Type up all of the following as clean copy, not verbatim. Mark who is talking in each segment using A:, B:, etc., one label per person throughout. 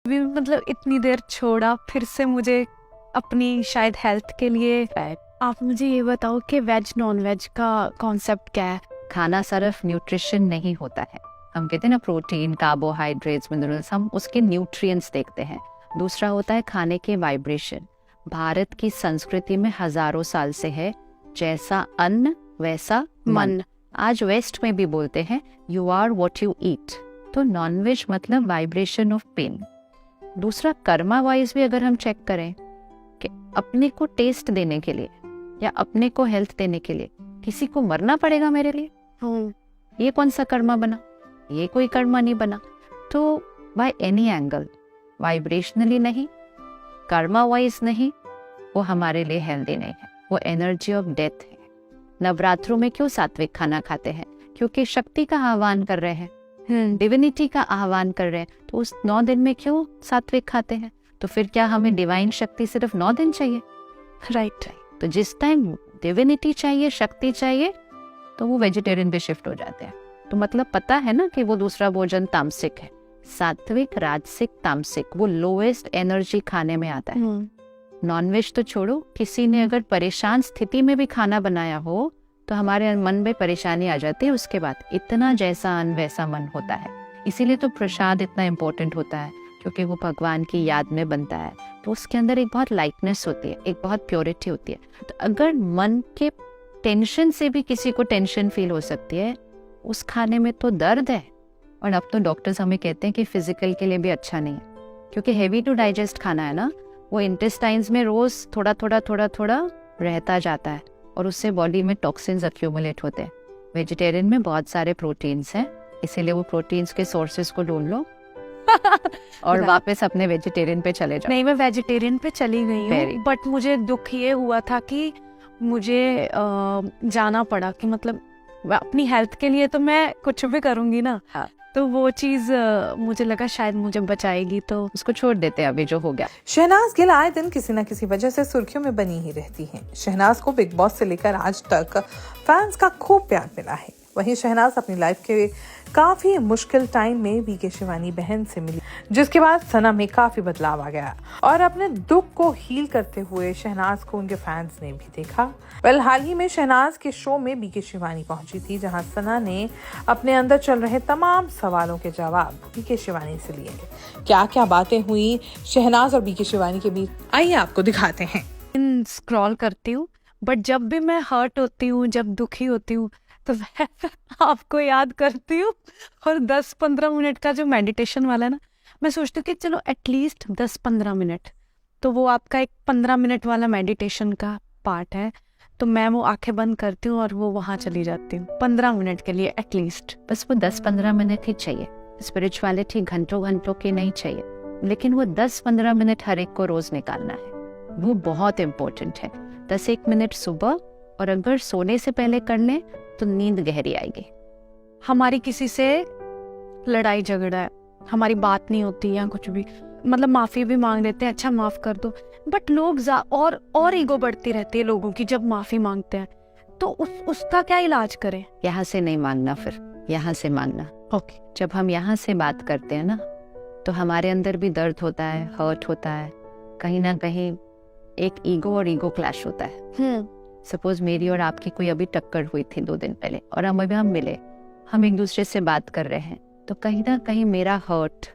A: भी मतलब इतनी देर छोड़ा, फिर से मुझे अपनी शायद हेल्थ के लिए। आप मुझे ये बताओ कि वेज नॉन वेज का कॉन्सेप्ट क्या है?
B: खाना सिर्फ न्यूट्रिशन नहीं होता है, हम कहते हैं ना प्रोटीन, कार्बोहाइड्रेट्स, मिनरल्स, हम उसके न्यूट्रिएंट्स देखते हैं। दूसरा होता है खाने के वाइब्रेशन। भारत की संस्कृति में हजारों साल से है, जैसा अन्न वैसा मन। आज वेस्ट में भी बोलते हैं you are what you eat. तो नॉनवेज मतलब वाइब्रेशन ऑफ पेन। दूसरा कर्मा वाइज भी अगर हम चेक करें कि अपने को टेस्ट देने के लिए या अपने को हेल्थ देने के लिए किसी को मरना पड़ेगा मेरे लिए, ये कौन सा कर्मा बना? ये कोई कर्मा नहीं बना। तो बाय एनी एंगल, वाइब्रेशनली नहीं, कर्मा वाइज नहीं, वो हमारे लिए हेल्दी नहीं है, वो एनर्जी ऑफ डेथ है। नवरात्रों में क्यों सात्विक खाना खाते हैं? क्योंकि शक्ति का आह्वान कर रहे हैं, डिविनिटी का आह्वान कर रहे हैं। तो उस 9 दिन में क्यों सात्विक खाते हैं? तो फिर क्या हमें डिवाइन शक्ति सिर्फ 9 दिन चाहिए?
A: राइट।
B: तो जिस टाइम डिविनिटी चाहिए, शक्ति चाहिए, तो वो वेजिटेरियन पे शिफ्ट हो जाते हैं। तो मतलब पता है ना कि वो दूसरा भोजन तामसिक है। सात्विक, राजसिक, तामसिक, वो लोएस्ट एनर्जी खाने में आता है। नॉनवेज तो छोड़ो, किसी ने अगर परेशान स्थिति में भी खाना बनाया हो तो हमारे मन में परेशानी आ जाती है। उसके बाद इतना जैसा अन्न वैसा मन होता है। इसीलिए तो प्रसाद इतना इम्पोर्टेंट होता है, क्योंकि वो भगवान की याद में बनता है। तो उसके अंदर एक बहुत लाइटनेस होती है, एक बहुत प्योरिटी होती है। तो अगर मन के टेंशन से भी किसी को टेंशन फील हो सकती है, उस खाने में तो दर्द है। और अब तो डॉक्टर्स हमें कहते हैं कि फिजिकल के लिए भी अच्छा नहीं है, क्योंकि हेवी टू डाइजेस्ट खाना है ना, वो इंटेस्टाइन्स में रोज थोड़ा थोड़ा रहता जाता है और उससे बॉडी में टॉक्सिन्स अक्यूमुलेट होते हैं। वेजिटेरियन में बहुत सारे प्रोटीन्स हैं, इसीलिए वो प्रोटीन्स के सोर्सेज को ढूंढ लो और वापस अपने वेजिटेरियन पे चले जाओ।
A: नहीं, मैं वेजिटेरियन पे चली गई हूँ, बट मुझे दुख ये हुआ था कि मुझे जाना पड़ा कि मतलब अपनी हेल्थ के लिए तो मैं कुछ भी करूंगी ना।
B: हाँ।
A: तो वो चीज मुझे लगा शायद मुझे बचाएगी, तो
B: उसको छोड़ देते हैं अभी जो हो गया।
C: शहनाज गिल आए दिन किसी न किसी वजह से सुर्खियों में बनी ही रहती हैं। शहनाज को बिग बॉस से लेकर आज तक फैंस का खूब प्यार मिला है। वहीं शहनाज अपनी लाइफ के काफी मुश्किल टाइम में बीके शिवानी बहन से मिली, जिसके बाद सना में काफी बदलाव आ गया और अपने दुख को हील करते हुए शहनाज को उनके फैंस ने भी देखा। हाल ही में शहनाज के शो में बीके शिवानी पहुंची थी, जहां सना ने अपने अंदर चल रहे तमाम सवालों के जवाब बीके शिवानी से लिए। क्या क्या बातें हुई शहनाज और बीके शिवानी के बीच, आइए आपको दिखाते हैं।
A: स्क्रॉल करती हूँ, बट जब भी मैं हर्ट होती हूँ, जब दुखी होती हूँ, तो मैं आपको याद करती हूँ। और 10-15 मिनट का जो मेडिटेशन वाला है ना, मैं सोचती हूँ कि चलो एटलीस्ट 10-15 मिनट, तो वो आपका एक 15 मिनट वाला मेडिटेशन का पार्ट है। तो मैं वो आंखें बंद करती हूँ और वो वहाँ चली जाती हूँ 15 मिनट के लिए एटलीस्ट।
B: बस वो 10-15 मिनट ही चाहिए। स्पिरिचुअलिटी घंटों घंटों की नहीं चाहिए, लेकिन वो 10-15 मिनट हर एक को रोज निकालना है, वो बहुत इम्पोर्टेंट है। 10-1 मिनट सुबह, और अगर सोने से पहले कर लें तो नींद गहरी आएगी।
A: हमारी किसी से लड़ाई झगड़ा है, हमारी बात नहीं होती या कुछ भी, मतलब माफी भी मांग लेते हैं, अच्छा माफ कर दो, बट लोग और ईगो बढ़ती रहती है लोगों की जब माफी मांगते हैं। तो उसका क्या इलाज करें?
B: यहाँ से नहीं मांगना, फिर यहाँ से मांगना।
A: ओके।
B: जब हम यहाँ से बात करते हैं ना, तो हमारे अंदर भी दर्द होता है, हर्ट होता है, कहीं ना कहीं एक ईगो और ईगो क्लैश होता है। सपोज मेरी और आपकी कोई अभी टक्कर हुई थी 2 दिन पहले, और हम अभी हम मिले, हम एक दूसरे से बात कर रहे हैं, तो कहीं ना कहीं मेरा हर्ट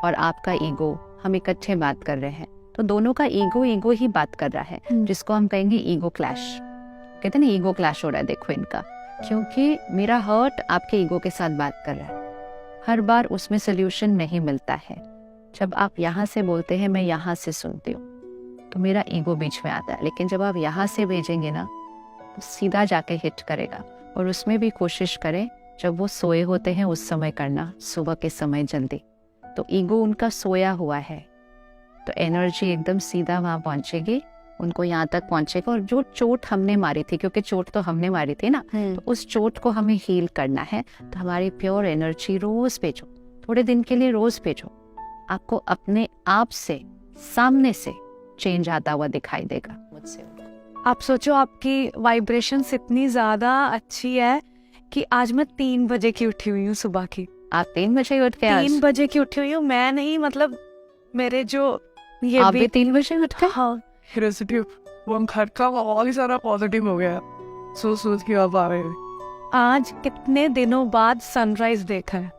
B: और आपका ईगो, हम इकट्ठे बात कर रहे हैं, तो दोनों का ईगो ही बात कर रहा है, जिसको हम कहेंगे ईगो क्लैश। कहते हैं ना ईगो क्लैश हो रहा है, देखो इनका, क्योंकि मेरा हर्ट आपके ईगो के साथ बात कर रहा है। हर बार उसमें सोल्यूशन नहीं मिलता है। जब आप यहाँ से बोलते हैं, मैं यहाँ से सुनती हूँ, तो मेरा ईगो बीच में आता है। लेकिन जब आप यहाँ से भेजेंगे ना, तो सीधा जाके हिट करेगा। और उसमें भी कोशिश करें जब वो सोए होते हैं उस समय करना, सुबह के समय जल्दी, तो ईगो उनका सोया हुआ है, तो एनर्जी एकदम सीधा वहाँ पहुँचेगी, उनको यहाँ तक पहुँचेगा। और जो चोट हमने मारी थी, क्योंकि चोट तो हमने मारी थी ना, तो उस चोट को हमें हील करना है। तो हमारी प्योर एनर्जी रोज भेजो, थोड़े दिन के लिए रोज भेजो, आपको अपने आप से सामने से चेंज आता हुआ दिखाई देगा मुझसे।
A: आप सोचो, आपकी वाइब्रेशंस इतनी ज्यादा अच्छी है कि आज मैं 3 बजे की उठी हुई हूँ सुबह की।
B: आप 3 बजे उठ के?
A: 3 बजे की उठी हुई हूँ मैं, नहीं मतलब मेरे जो ये
B: आप भी 3 बजे उठ गए?
A: हाँ
D: पॉजिटिव, वो घर का माहौल ही सारा पॉजिटिव हो गया। सोच के अब आ रहे हैं।
A: आज कितने दिनों बाद सनराइज देखा है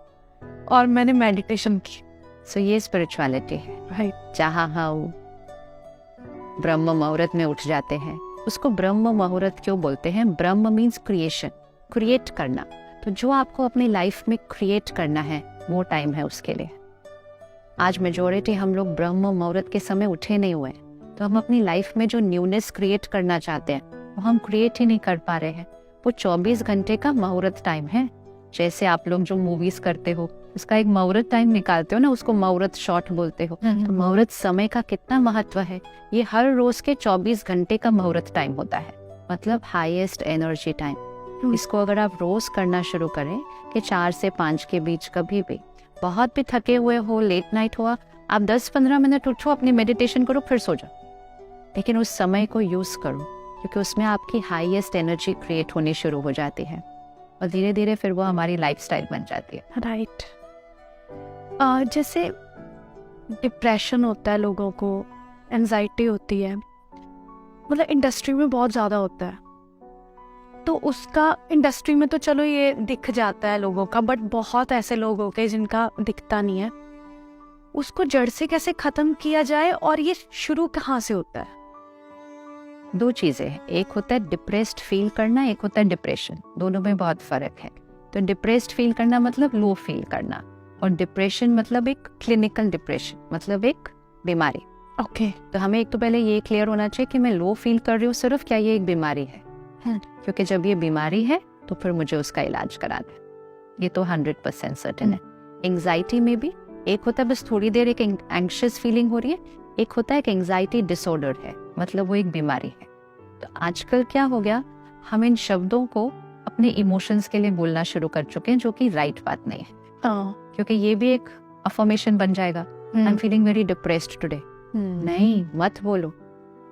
A: और मैंने मेडिटेशन की।
B: सो ये स्पिरिचुअलिटी है,
A: राइट।
B: जहाँ हम ब्रह्म मुहूर्त में उठ जाते हैं। उसको ब्रह्म मुहूर्त क्यों बोलते हैं? ब्रह्म मीन्स क्रिएशन, क्रिएट करना। तो जो आपको अपनी लाइफ में क्रिएट करना है वो टाइम है उसके लिए। आज मेजोरिटी हम लोग ब्रह्म मुहूर्त के समय उठे नहीं हुए, तो हम अपनी लाइफ में जो न्यूनेस क्रिएट करना चाहते हैं वो हम क्रिएट ही नहीं कर पा रहे हैं। वो 24 घंटे का मुहूर्त टाइम है। जैसे आप लोग जो मूवीज करते हो उसका एक मुहूर्त टाइम निकालते हो ना, उसको मुहूर्त शॉट बोलते हो। तो मुहूर्त समय का कितना महत्व है। ये हर रोज के 24 घंटे का मुहूर्त टाइम होता है, मतलब हाईएस्ट एनर्जी टाइम। इसको अगर आप रोज करना शुरू करें कि 4 से 5 के बीच कभी भी, बहुत भी थके हुए हो, लेट नाइट हुआ, आप 10-15 मिनट उठो, अपनी मेडिटेशन करो, फिर सो जाओ। लेकिन उस समय को यूज करो, क्योंकि उसमें आपकी हाईएस्ट एनर्जी क्रिएट होनी शुरू हो जाती है और धीरे धीरे फिर वो हमारी लाइफस्टाइल बन जाती है।
A: राइट। जैसे डिप्रेशन होता है लोगों को, एंजाइटी होती है, मतलब इंडस्ट्री में बहुत ज़्यादा होता है। तो उसका इंडस्ट्री में तो चलो ये दिख जाता है लोगों का, बट बहुत ऐसे लोग होते हैं जिनका दिखता नहीं है। उसको जड़ से कैसे ख़त्म किया जाए और ये शुरू कहाँ से होता है?
B: 2 चीजें हैं, एक होता है डिप्रेस्ड फील करना, एक होता है डिप्रेशन। दोनों में बहुत फर्क है। तो डिप्रेस्ड फील करना मतलब लो फील करना, और डिप्रेशन मतलब एक क्लिनिकल डिप्रेशन, मतलब एक बीमारी।
A: ओके।
B: तो हमें एक तो पहले ये क्लियर होना चाहिए कि मैं लो फील कर रही हूँ सिर्फ, क्या ये एक बीमारी है? क्योंकि जब ये बीमारी है तो फिर मुझे उसका इलाज कराना है, ये तो 100% सर्टेन है। एंग्जाइटी में भी एक होता है बस थोड़ी देर एक एंग्शियस फीलिंग हो रही है, एक होता है एक एंग्जाइटी डिसऑर्डर है, मतलब वो एक बीमारी है। तो आजकल क्या हो गया, हम इन शब्दों को अपने इमोशंस के लिए बोलना शुरू कर चुके हैं, जो कि राइट बात नहीं है। क्योंकि ये भी एक अफर्मेशन बन जाएगा, I am feeling very depressed today. नहीं, मत बोलो।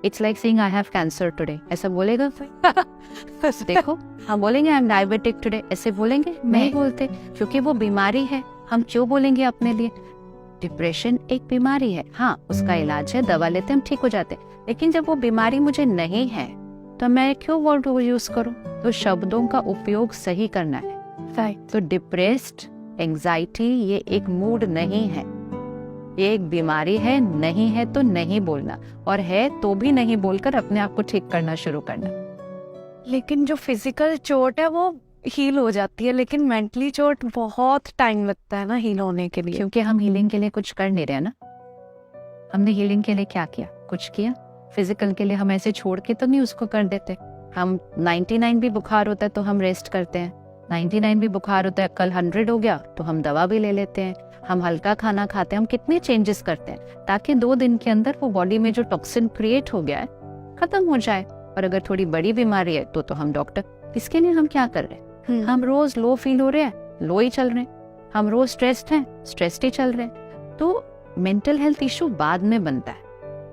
B: It's like saying I have cancer today, ऐसा बोलेगा कोई? देखो, हम बोलेंगे आई एम डायबिटिक टुडे, ऐसे बोलेंगे? नहीं बोलते, क्योंकि वो बीमारी है। हम क्यों बोलेंगे अपने लिए? डिप्रेशन एक बीमारी है, हाँ उसका इलाज है, दवा लेते हम ठीक हो जाते हैं। लेकिन जब वो बीमारी मुझे नहीं है तो मैं क्यों वर्ड यूज करूं? तो शब्दों का उपयोग सही करना है।
A: राइट।
B: तो डिप्रेस्ड, एंग्जाइटी ये एक मूड नहीं है, ये एक बीमारी है। नहीं है तो नहीं बोलना, और है तो भी नहीं बोलकर अपने आप को ठीक करना शुरू करना।
A: लेकिन जो फिजिकल चोट है वो हील हो जाती है, लेकिन मेंटली चोट बहुत टाइम लगता है ना हील होने के लिए।
B: क्योंकि हम हीलिंग के लिए कुछ कर नहीं रहे ना। हमने हीलिंग के लिए क्या किया? कुछ किया? फिजिकल के लिए हम ऐसे छोड़ के तो नहीं उसको कर देते। हम 99 भी बुखार होता है तो हम रेस्ट करते हैं, 99 भी बुखार होता है, कल 100 हो गया तो हम दवा भी ले लेते हैं, हम हल्का खाना खाते हैं, हम कितने चेंजेस करते हैं ताकि 2 दिन के अंदर वो बॉडी में जो टॉक्सिन क्रिएट हो गया है खत्म हो जाए। और अगर थोड़ी बड़ी बीमारी है तो हम डॉक्टर। इसके लिए हम क्या कर रहे हैं? हम रोज लो फील हो रहे हैं, लो ही चल रहे हैं। हम रोज स्ट्रेस्ड हैं, स्ट्रेस्ड ही चल रहे हैं। तो मेंटल हेल्थ इशू बाद में बनता है,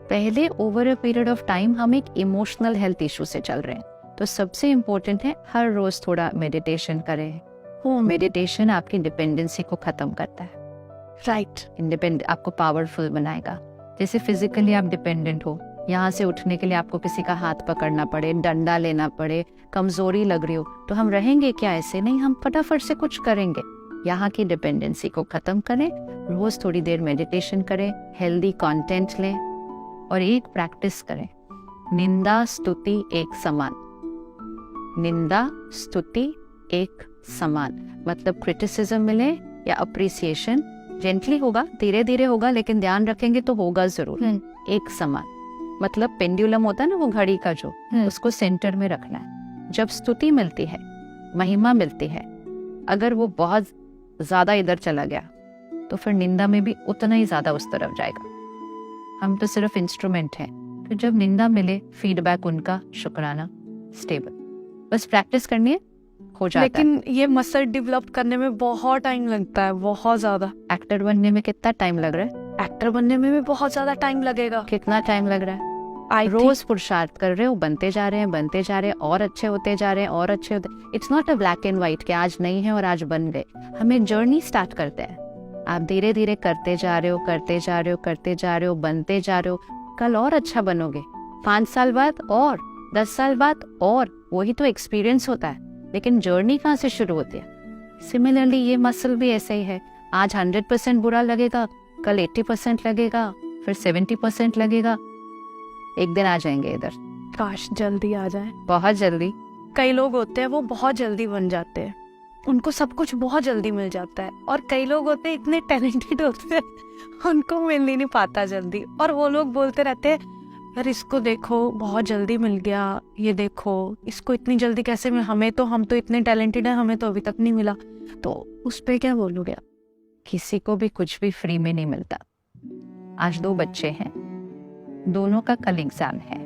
B: पहले over a period of time हम एक इमोशनल हेल्थ इशू से चल रहे हैं। तो सबसे इम्पोर्टेंट है हर रोज थोड़ा मेडिटेशन करें। मेडिटेशन आपकी डिपेंडेंसी को खत्म करता है।
A: राइट।
B: इंडिपेंडेंट आपको पावरफुल बनाएगा। जैसे फिजिकली आप डिपेंडेंट हो, यहाँ से उठने के लिए आपको किसी का हाथ पकड़ना पड़े, डंडा लेना पड़े, कमजोरी लग रही हो, तो हम रहेंगे क्या? ऐसे नहीं, हम फटाफट से कुछ करेंगे। यहाँ की डिपेंडेंसी को खत्म करें, रोज थोड़ी देर मेडिटेशन करें, हेल्दी कंटेंट लें और एक प्रैक्टिस करें, निंदा स्तुति एक समान। निंदा स्तुति एक समान मतलब क्रिटिसिज्म मिले या अप्रिसिएशन, जेंटली होगा, धीरे धीरे होगा, लेकिन ध्यान रखेंगे तो होगा जरूर। एक समान मतलब पेंडुलम होता है ना वो घड़ी का, जो उसको सेंटर में रखना है। जब स्तुति मिलती है, महिमा मिलती है, अगर वो बहुत ज्यादा इधर चला गया तो फिर निंदा में भी उतना ही ज्यादा उस तरफ जाएगा। हम तो सिर्फ इंस्ट्रूमेंट हैं। फिर जब निंदा मिले, फीडबैक उनका, शुक्राना, स्टेबल, बस प्रैक्टिस करनी है, हो जाता है।
A: लेकिन ये मसल डेवलप करने में बहुत टाइम लगता है, बहुत ज्यादा।
B: एक्टर बनने में कितना टाइम लग रहा है?
A: एक्टर बनने में भी बहुत ज्यादा टाइम लगेगा।
B: कितना टाइम लग रहा है?
A: I
B: रोज पुरुषार्थ कर रहे हो, बनते जा रहे हैं, बनते जा रहे हैं, और अच्छे होते जा रहे हैं, और अच्छे होते। It's not a black and white कि आज नहीं है और आज बन गए। हम एक जर्नी स्टार्ट करते हैं, आप धीरे धीरे करते जा रहे हो, करते जा रहे हो, करते जा रहे हो, बनते जा रहे हो। कल और अच्छा बनोगे, 5 साल बाद और 10 साल बाद और, वही तो एक्सपीरियंस होता है। लेकिन जर्नी कहाँ से शुरू होती है? सिमिलरली ये मसल भी ऐसा ही है। आज 100% बुरा लगेगा, कल 80% लगेगा, फिर 70% लगेगा। एक दिन आ जाएंगे इधर,
A: काश जल्दी आ जाए।
B: बहुत जल्दी।
A: कई लोग होते हैं वो बहुत जल्दी बन जाते हैं, उनको सब कुछ बहुत जल्दी मिल जाता है, और कई लोग होते हैं इतने टैलेंटेड होते हैं उनको मिल ही नहीं पाता जल्दी, और वो लोग बोलते रहते हैं यार इसको देखो बहुत जल्दी मिल गया, ये देखो इसको इतनी जल्दी कैसे मिला, हम तो इतने टैलेंटेड हैं, हमें तो अभी तक नहीं मिला। तो उस पे क्या बोलोगे?
B: किसी को भी कुछ भी फ्री में नहीं मिलता। आज 2 बच्चे हैं, दोनों का कल एग्जाम है।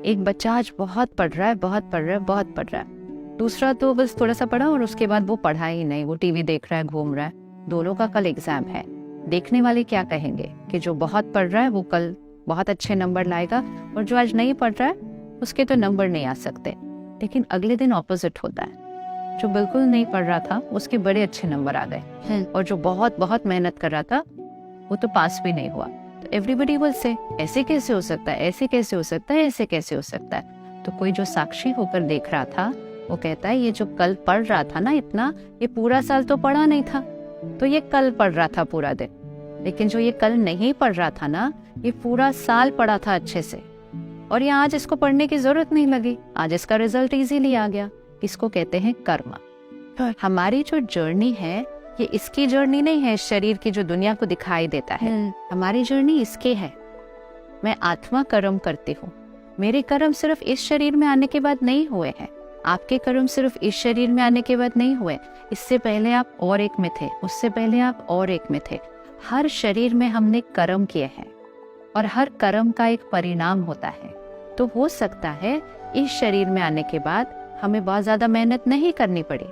B: एक बच्चा आज बहुत पढ़ रहा है, बहुत पढ़ रहा है, बहुत पढ़ रहा है। दूसरा तो बस थोड़ा सा पढ़ा और उसके बाद वो पढ़ा ही नहीं, वो टीवी देख रहा है, घूम रहा है। दोनों का कल एग्जाम है। देखने वाले क्या कहेंगे कि जो बहुत पढ़ रहा है वो कल बहुत अच्छे नंबर लाएगा, और जो आज नहीं पढ़ रहा है उसके तो नंबर नहीं आ सकते। लेकिन अगले दिन ऑपोजिट होता है, जो बिल्कुल नहीं पढ़ रहा था उसके बड़े अच्छे नंबर आ गए, और जो बहुत बहुत मेहनत कर रहा था वो तो पास भी नहीं हुआ। तो एवरीबडी विल से ऐसे कैसे हो सकता है, ऐसे कैसे हो सकता है, ऐसे कैसे हो सकता है। तो कोई जो साक्षी होकर देख रहा था वो कहता है ये जो कल पढ़ रहा था ना इतना, ये पूरा साल तो पढ़ा नहीं था, तो ये कल पढ़ रहा था पूरा दिन। लेकिन जो ये कल नहीं पढ़ रहा था ना, ये पूरा साल पढ़ा था अच्छे से, और ये आज इसको पढ़ने की जरूरत नहीं लगी, आज इसका रिजल्ट इजीली आ गया। इसको कहते हैं कर्म। हमारी जो जर्नी है ये इसकी जर्नी नहीं है, शरीर की जो दुनिया को दिखाई देता है। हमारी जर्नी इसकी है। मैं आत्मा कर्म करती हूँ। मेरे कर्म सिर्फ इस शरीर में आने के बाद नहीं हुए हैं, आपके कर्म सिर्फ इस शरीर में आने के बाद नहीं हुए। इससे पहले आप और एक में थे, उससे पहले आप और एक में थे। हर शरीर में हमने कर्म किए हैं, और हर कर्म का एक परिणाम होता है। तो हो सकता है इस शरीर में आने के बाद हमें बहुत ज्यादा मेहनत नहीं करनी पड़ी,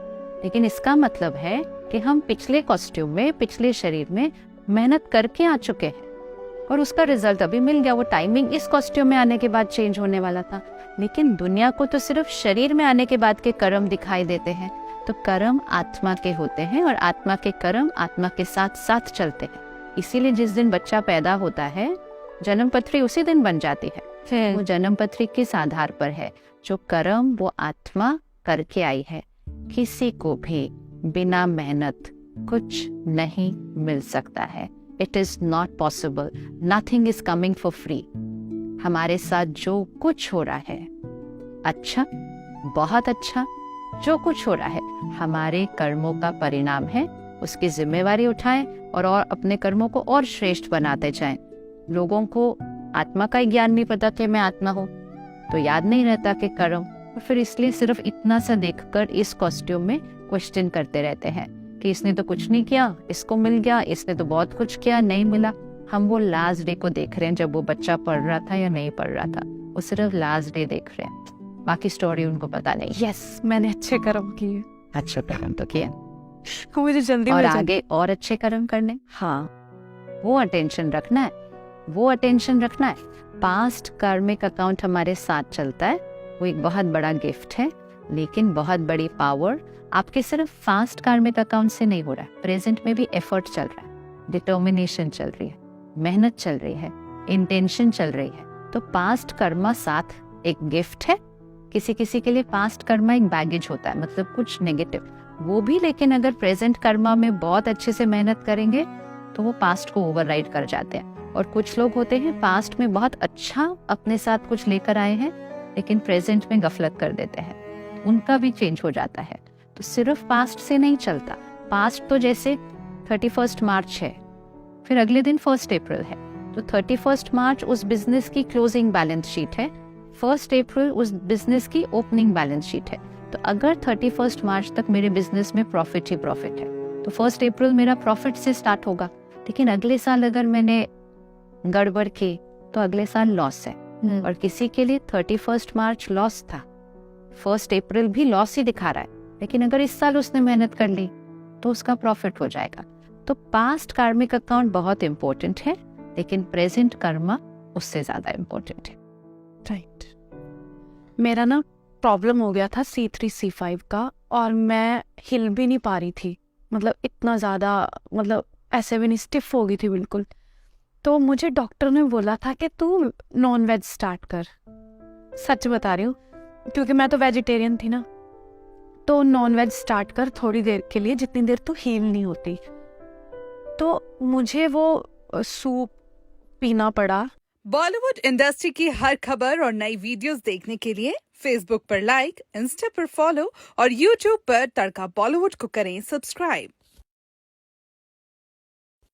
B: लेकिन इसका मतलब है कि हम पिछले कॉस्ट्यूम में, पिछले शरीर में मेहनत करके आ चुके हैं, और उसका रिजल्ट अभी मिल गया। वो टाइमिंग इस कॉस्ट्यूम में आने के बाद चेंज होने वाला था, लेकिन दुनिया को तो सिर्फ शरीर में आने के बाद के कर्म दिखाई देते हैं। तो कर्म आत्मा के होते हैं, और आत्मा के कर्म आत्मा के साथ साथ चलते हैं। इसीलिए जिस दिन बच्चा पैदा होता है, जन्म पत्री उसी दिन बन जाती है। वो जन्म पत्री किस आधार पर है? जो कर्म वो आत्मा करके आई है। किसी को भी बिना मेहनत कुछ नहीं मिल सकता है। It is not possible. Nothing is coming for free. हमारे साथ जो कुछ हो रहा है, अच्छा, बहुत अच्छा, जो कुछ हो रहा है हमारे कर्मों का परिणाम है। उसकी जिम्मेवारी उठाएं और अपने कर्मों को और श्रेष्ठ बनाते जाएं। लोगों को आत्मा का ज्ञान नहीं पता कि मैं आत्मा हूँ, तो याद नहीं रहता कि कर्म, और फिर इसलिए सिर्फ इतना सा देखकर इस कॉस्ट्यूम में क्वेश्चन करते रहते हैं कि इसने तो कुछ नहीं किया, इसको मिल गया, इसने तो बहुत कुछ किया, नहीं मिला। हम वो लास्ट डे को देख रहे हैं जब वो बच्चा पढ़ रहा था या नहीं पढ़ रहा था। वो सिर्फ लास्ट डे देख रहे हैं, बाकी स्टोरी उनको पता नहीं।
A: यस, मैंने अच्छे कर्म किए,
B: अच्छा कर्म तो किया,
A: मुझे जल्दी
B: और
A: मिल जाए।
B: आगे और अच्छे कर्म करने।
A: हाँ,
B: वो अटेंशन रखना है, वो अटेंशन रखना है। पास्ट कार्मिक अकाउंट हमारे साथ चलता है, वो एक बहुत बड़ा गिफ्ट है, लेकिन बहुत बड़ी पावर आपके सिर्फ फास्ट कार्मिक अकाउंट से नहीं हो रहा है। प्रेजेंट में भी एफर्ट चल रहा है, डिटर्मिनेशन चल रही है, मेहनत चल रही है, इंटेंशन चल रही है। तो पास्ट कर्मा साथ एक गिफ्ट है। किसी किसी के लिए पास्ट कर्मा एक बैगेज होता है, मतलब कुछ नेगेटिव वो भी। लेकिन अगर प्रेजेंट कर्मा में बहुत अच्छे से मेहनत करेंगे तो वो पास्ट को ओवरराइड कर जाते हैं। और कुछ लोग होते हैं पास्ट में बहुत अच्छा अपने साथ कुछ लेकर आए हैं, लेकिन प्रेजेंट में गफलत कर देते हैं, उनका भी चेंज हो जाता है। तो सिर्फ पास्ट से नहीं चलता। पास्ट तो जैसे 31 मार्च है, फिर अगले दिन 1 अप्रैल है, तो 31 मार्च उस बिजनेस की क्लोजिंग बैलेंस शीट है, 1 अप्रैल उस बिजनेस की ओपनिंग बैलेंस शीट है। तो अगर 31 मार्च तक मेरे बिजनेस में प्रॉफिट ही प्रॉफिट है, तो 1 अप्रैल मेरा प्रॉफिट से स्टार्ट होगा। लेकिन अगले साल अगर मैंने गड़बड़ की तो अगले साल लॉस है। और किसी के लिए 31 मार्च लॉस था, 1 अप्रैल भी लॉस ही दिखा रहा है, लेकिन अगर इस साल उसने मेहनत कर ली तो उसका प्रॉफिट हो जाएगा। तो पास्ट कार्मिक अकाउंट बहुत इंपॉर्टेंट है, लेकिन प्रेजेंट कर्मा उससे ज्यादा इंपॉर्टेंट है।
A: राइट। मेरा ना प्रॉब्लम हो गया था C3 C5 का, और मैं हिल भी नहीं पा रही थी। मतलब इतना ज़्यादा, मतलब ऐसे भी नहीं, स्टिफ हो गई थी बिल्कुल। तो मुझे डॉक्टर ने बोला था कि तू नॉन वेज स्टार्ट कर। सच बता रही हूँ, क्योंकि मैं तो वेजिटेरियन थी ना। तो नॉन वेज स्टार्ट कर थोड़ी देर के लिए, जितनी देर तू हील नहीं होती। तो मुझे वो सूप पीना पड़ा।
C: बॉलीवुड इंडस्ट्री की हर खबर और नई वीडियोस देखने के लिए फेसबुक पर लाइक, इंस्टा पर फॉलो और यूट्यूब पर तड़का बॉलीवुड को करें सब्सक्राइब।